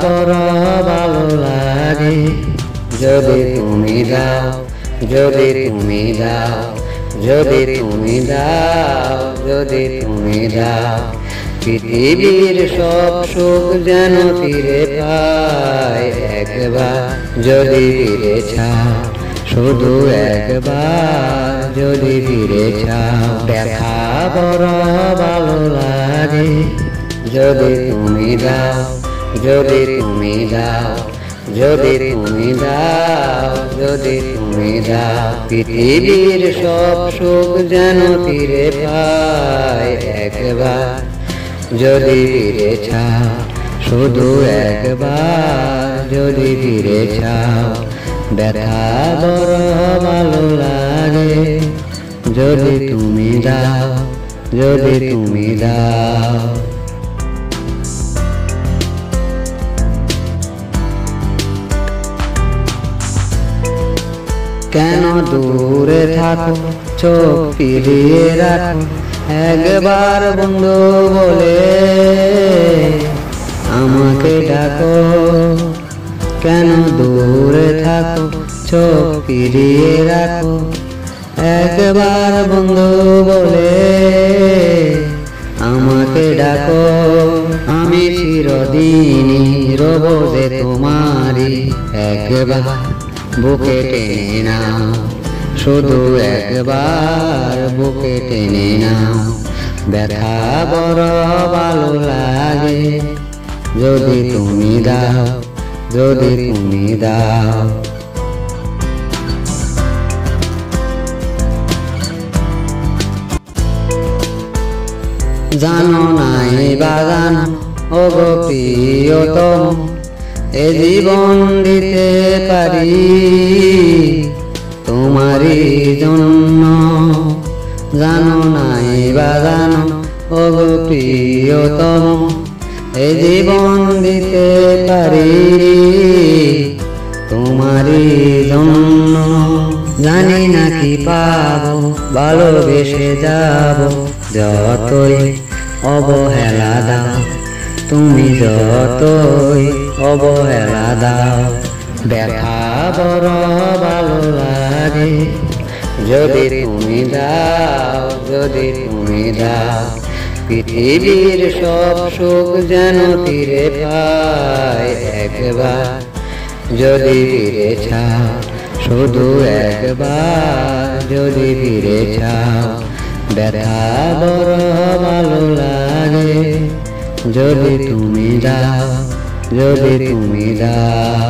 বড় ভালো লাগে যদি তুমি দাও, যদি তুমি দাও, যদি তুমি দাও, যদি তুমি দাও। পৃথিবীর সব সুখ যেন ফিরে পাই একবার যদি ফিরে চাও, শুধু একবার যদি ফিরে চাও। দেখা বড় ভালো লাগে যদি তুমি দাও, যদি তুমি দাও, যদি তুমি দাও, যদি তুমি দাও। পৃথিবীর সব সুখ যেন ফিরে পাই একবার যদি ফিরে চাও, শুধু একবার যদি ফিরে চাও। ব্যথা বড় ভালো লাগে যদি তুমি দাও, যদি তুমি দাও। কেন দূরে থাকো, চোখ ফিরিয়ে রাখো একবার বন্ধু বলে আমাকে ডাকো। কেন দূরে থাকো, চোখ ফিরিয়ে রাখো একবার বন্ধু বলে আমাকে ডাকো। আমি চিরদিনই রব যে তোমারই, একবার বুকে টেনে নাও, শুধু একবার বুকে টেনে নাও। ব্যথা বড় ভালো লাগে যদি তুমি দাও, যদি তুমি দাও। জানো নাই বা জানো ও গো প্রিয়তম, এ জীবন দিতে পারি তোমারই জন্য। জানো নাই বা জানো ও গো প্রিয়তম, এ জীবন দিতে পারি তোমারই জন্য। জানি না কি পাবো, ভালোবেসে যাব যতই অবহেলা দাও, তুমি যতই অবহেলা দাও। ব্যথা বড় ভালো লাগে যদি তুমি দাও, যদি তুমি দাও। পৃথিবীর সব সুখ যেন ফিরে পাই একবার যদি ফিরে চাও, শুধু একবার যদি ফিরে চাও। ব্যথা বড় ভালো লাগে যদি তুমি দাও, যদি তুমি দাও।